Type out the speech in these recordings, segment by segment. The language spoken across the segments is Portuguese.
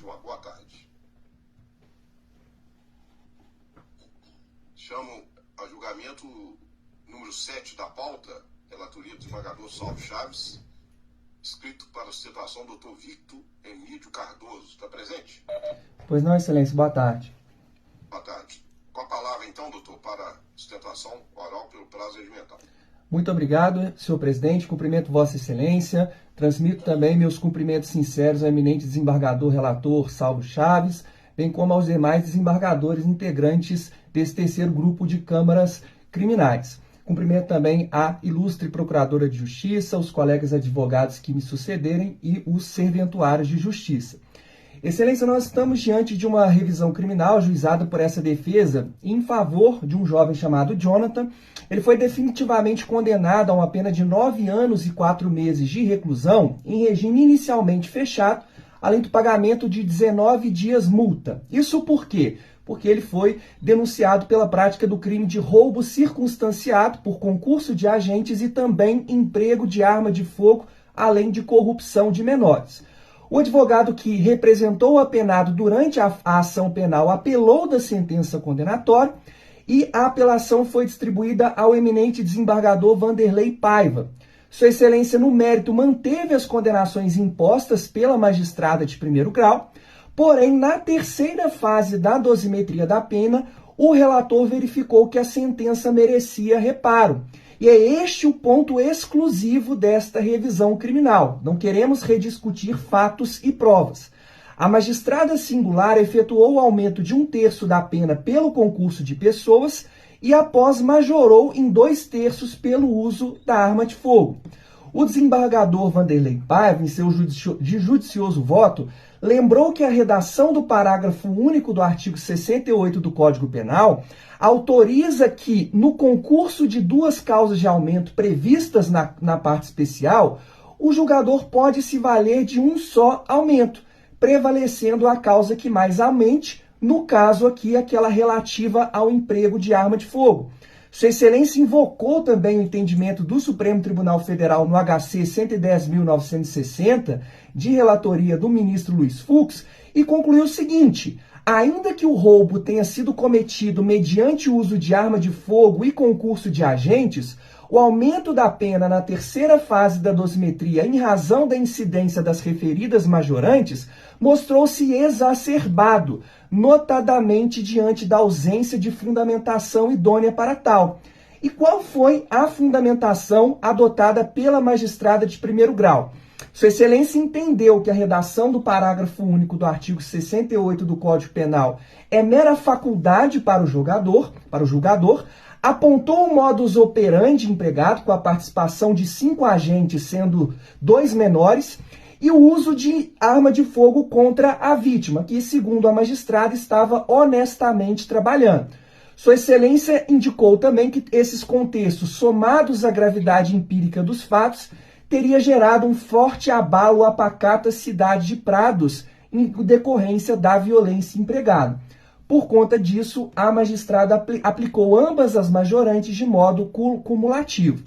João. Boa tarde. Chamo a julgamento número 7 da pauta, relatoria do desembargador Saulo Chaves, escrito para a sustentação do doutor Victor Emílio Cardoso. Está presente? Pois não, excelência. Boa tarde. Boa tarde. Com a palavra, então, doutor, para sustentação oral pelo prazo regimental. Muito obrigado, senhor presidente. Cumprimento Vossa Excelência. Transmito também meus cumprimentos sinceros ao eminente desembargador relator Saulo Chaves, bem como aos demais desembargadores integrantes desse terceiro grupo de câmaras criminais. Cumprimento também a ilustre procuradora de justiça, os colegas advogados que me sucederem e os serventuários de justiça. Excelência, nós estamos diante de uma revisão criminal ajuizada por essa defesa em favor de um jovem chamado Jonathan. Ele foi definitivamente condenado a uma pena de 9 anos e 4 meses de reclusão em regime inicialmente fechado, além do pagamento de 19 dias multa. Isso por quê? Porque ele foi denunciado pela prática do crime de roubo circunstanciado por concurso de agentes e também emprego de arma de fogo, além de corrupção de menores. O advogado que representou o apenado durante a ação penal apelou da sentença condenatória e a apelação foi distribuída ao eminente desembargador Vanderlei Paiva. Sua Excelência, no mérito, manteve as condenações impostas pela magistrada de primeiro grau, porém, na terceira fase da dosimetria da pena, o relator verificou que a sentença merecia reparo. E é este o ponto exclusivo desta revisão criminal. Não queremos rediscutir fatos e provas. A magistrada singular efetuou o aumento de 1/3 da pena pelo concurso de pessoas e após majorou em 2/3 pelo uso da arma de fogo. O desembargador Vanderlei Paiva, em seu judicioso voto, lembrou que a redação do parágrafo único do artigo 68 do Código Penal autoriza que, no concurso de 2 causas de aumento previstas na parte especial, o julgador pode se valer de um só aumento, prevalecendo a causa que mais aumente, no caso aqui, aquela relativa ao emprego de arma de fogo. Sua Excelência invocou também o entendimento do Supremo Tribunal Federal no HC 110.960, de relatoria do ministro Luiz Fux, e concluiu o seguinte: ainda que o roubo tenha sido cometido mediante o uso de arma de fogo e concurso de agentes, o aumento da pena na terceira fase da dosimetria em razão da incidência das referidas majorantes mostrou-se exacerbado, notadamente diante da ausência de fundamentação idônea para tal. E qual foi a fundamentação adotada pela magistrada de primeiro grau? Sua Excelência entendeu que a redação do parágrafo único do artigo 68 do Código Penal é mera faculdade para o julgador, apontou o modus operandi empregado com a participação de 5 agentes, sendo 2 menores, e o uso de arma de fogo contra a vítima, que, segundo a magistrada, estava honestamente trabalhando. Sua Excelência indicou também que esses contextos, somados à gravidade empírica dos fatos, teria gerado um forte abalo à pacata cidade de Prados em decorrência da violência empregada. Por conta disso, a magistrada aplicou ambas as majorantes de modo cumulativo.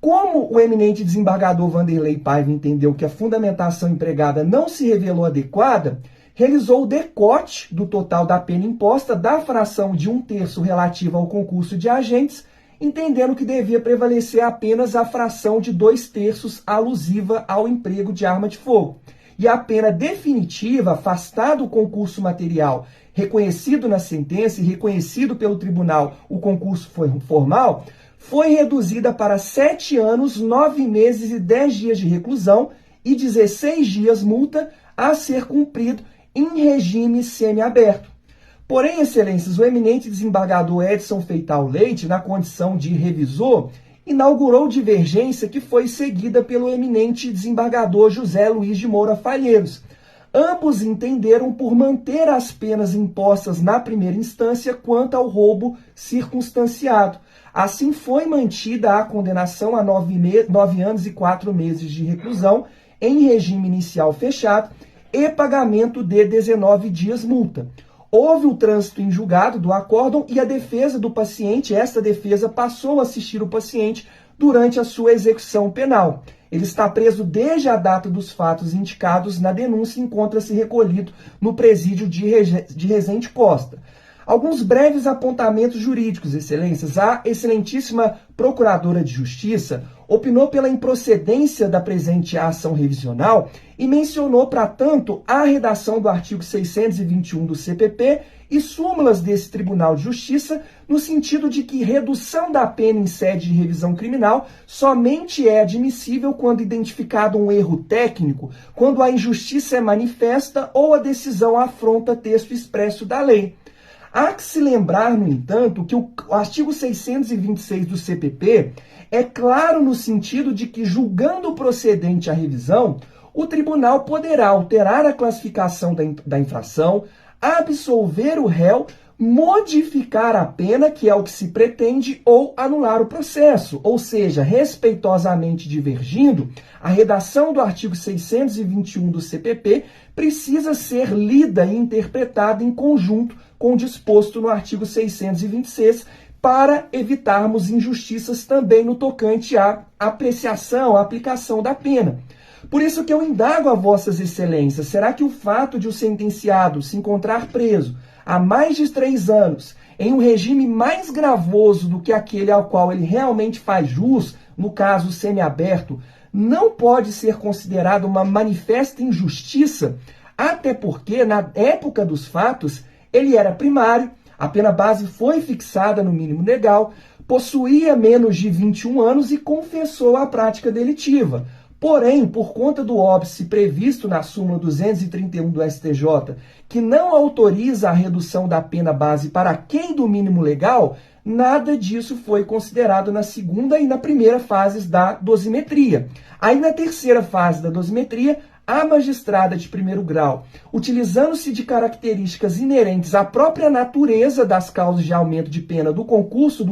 Como o eminente desembargador Vanderlei Paiva entendeu que a fundamentação empregada não se revelou adequada, realizou o decote do total da pena imposta da fração de 1/3 relativa ao concurso de agentes, entendendo que devia prevalecer apenas a fração de 2/3 alusiva ao emprego de arma de fogo. E a pena definitiva, afastada o concurso material, reconhecido na sentença e reconhecido pelo tribunal o concurso formal, foi reduzida para 7 anos, 9 meses e 10 dias de reclusão e 16 dias multa a ser cumprido em regime semiaberto. Porém, Excelências, o eminente desembargador Edson Feital Leite, na condição de revisor, inaugurou divergência que foi seguida pelo eminente desembargador José Luiz de Moura Falheiros. Ambos entenderam por manter as penas impostas na primeira instância quanto ao roubo circunstanciado. Assim, foi mantida a condenação a 9 anos e 4 meses de reclusão em regime inicial fechado e pagamento de 19 dias multa. Houve o trânsito em julgado do acórdão e a defesa do paciente, esta defesa passou a assistir o paciente durante a sua execução penal. Ele está preso desde a data dos fatos indicados na denúncia e encontra-se recolhido no presídio de Resende Costa. Alguns breves apontamentos jurídicos, excelências. A excelentíssima Procuradora de Justiça opinou pela improcedência da presente ação revisional e mencionou, para tanto, a redação do artigo 621 do CPP e súmulas desse Tribunal de Justiça, no sentido de que redução da pena em sede de revisão criminal somente é admissível quando identificado um erro técnico, quando a injustiça é manifesta ou a decisão afronta texto expresso da lei. Há que se lembrar, no entanto, que o artigo 626 do CPP é claro no sentido de que, julgando procedente a revisão, o tribunal poderá alterar a classificação da infração, absolver o réu, modificar a pena, que é o que se pretende, ou anular o processo. Ou seja, respeitosamente divergindo, a redação do artigo 621 do CPP precisa ser lida e interpretada em conjunto com o disposto no artigo 626, para evitarmos injustiças também no tocante à apreciação, à aplicação da pena. Por isso que eu indago a vossas excelências, será que o fato de o sentenciado se encontrar preso há mais de 3 anos, em um regime mais gravoso do que aquele ao qual ele realmente faz jus, no caso semiaberto, não pode ser considerado uma manifesta injustiça, até porque, na época dos fatos, ele era primário, a pena base foi fixada no mínimo legal, possuía menos de 21 anos e confessou a prática delitiva. Porém, por conta do óbice previsto na súmula 231 do STJ, que não autoriza a redução da pena base para aquém do mínimo legal, nada disso foi considerado na segunda e na primeira fases da dosimetria. Aí, na terceira fase da dosimetria, a magistrada de primeiro grau, utilizando-se de características inerentes à própria natureza das causas de aumento de pena do concurso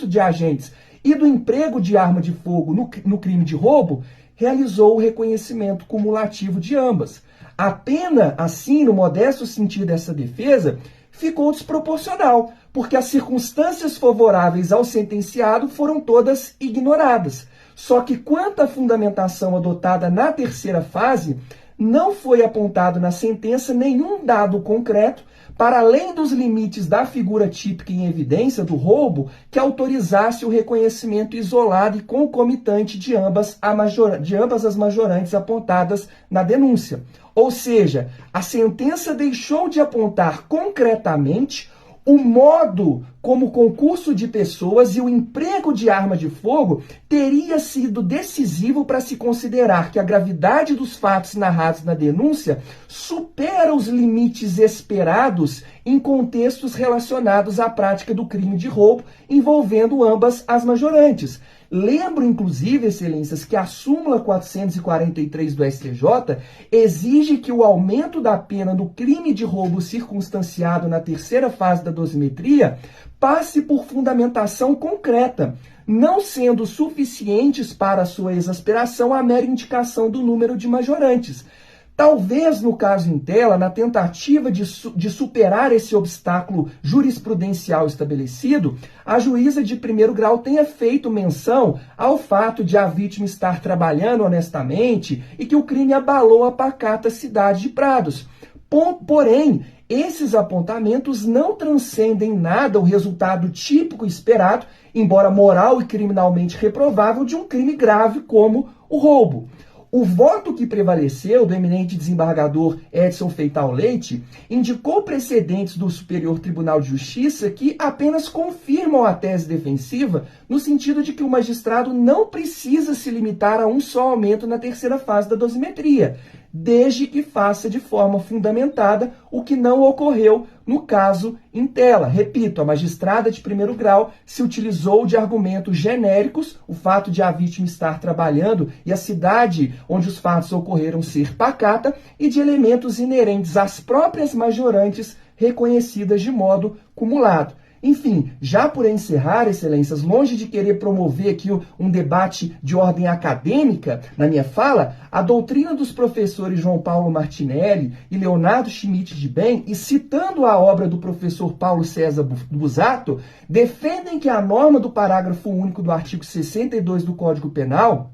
de agentes e do emprego de arma de fogo no crime de roubo, realizou o reconhecimento cumulativo de ambas. A pena, assim, no modesto sentido dessa defesa, ficou desproporcional, porque as circunstâncias favoráveis ao sentenciado foram todas ignoradas. Só que, quanto à fundamentação adotada na terceira fase, não foi apontado na sentença nenhum dado concreto, para além dos limites da figura típica em evidência do roubo, que autorizasse o reconhecimento isolado e concomitante de ambas as majorantes apontadas na denúncia. Ou seja, a sentença deixou de apontar concretamente o modo como o concurso de pessoas e o emprego de arma de fogo teria sido decisivo para se considerar que a gravidade dos fatos narrados na denúncia supera os limites esperados em contextos relacionados à prática do crime de roubo envolvendo ambas as majorantes. Lembro, inclusive, excelências, que a súmula 443 do STJ exige que o aumento da pena no crime de roubo circunstanciado na terceira fase da dosimetria passe por fundamentação concreta, não sendo suficientes para a sua exasperação a mera indicação do número de majorantes. Talvez, no caso em tela, na tentativa de superar esse obstáculo jurisprudencial estabelecido, a juíza de primeiro grau tenha feito menção ao fato de a vítima estar trabalhando honestamente e que o crime abalou a pacata cidade de Prados. Porém, esses apontamentos não transcendem nada o resultado típico esperado, embora moral e criminalmente reprovável, de um crime grave como o roubo. O voto que prevaleceu do eminente desembargador Edson Feital Leite indicou precedentes do Superior Tribunal de Justiça que apenas confirmam a tese defensiva no sentido de que o magistrado não precisa se limitar a um só aumento na terceira fase da dosimetria, desde que faça de forma fundamentada, o que não ocorreu no caso em tela. Repito, a magistrada de primeiro grau se utilizou de argumentos genéricos, o fato de a vítima estar trabalhando e a cidade onde os fatos ocorreram ser pacata, e de elementos inerentes às próprias majorantes reconhecidas de modo cumulado. Enfim, já por encerrar, excelências, longe de querer promover aqui um debate de ordem acadêmica na minha fala, a doutrina dos professores João Paulo Martinelli e Leonardo Schmidt de Bem, e citando a obra do professor Paulo César Busato, defendem que a norma do parágrafo único do artigo 62 do Código Penal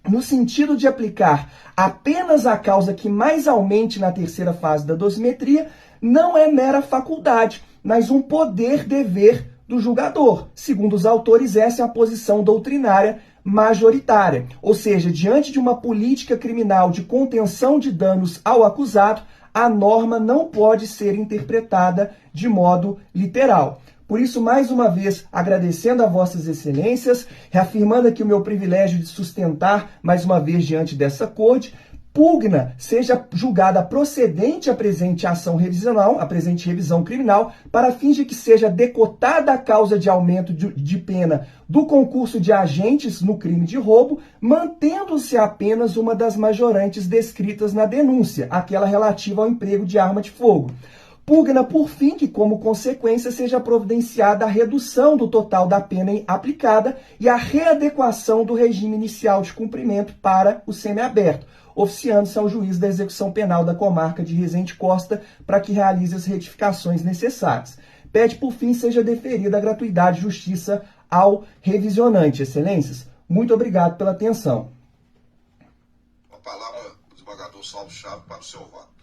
no sentido de aplicar apenas a causa que mais aumente na terceira fase da dosimetria, não é mera faculdade, mas um poder-dever do julgador. Segundo os autores, essa é a posição doutrinária majoritária. Ou seja, diante de uma política criminal de contenção de danos ao acusado, a norma não pode ser interpretada de modo literal. Por isso, mais uma vez, agradecendo a vossas excelências, reafirmando aqui o meu privilégio de sustentar, mais uma vez, diante dessa corte, pugna seja julgada procedente a presente ação revisional, a presente revisão criminal, para fins de que seja decotada a causa de aumento de pena do concurso de agentes no crime de roubo, mantendo-se apenas uma das majorantes descritas na denúncia, aquela relativa ao emprego de arma de fogo. Pugna, por fim, que como consequência seja providenciada a redução do total da pena aplicada e a readequação do regime inicial de cumprimento para o semiaberto, oficiando-se ao juiz da execução penal da comarca de Resende Costa para que realize as retificações necessárias. Pede, por fim, seja deferida a gratuidade de justiça ao revisionante. Excelências, muito obrigado pela atenção. A palavra do desembargador Saulo Chaves para o seu voto.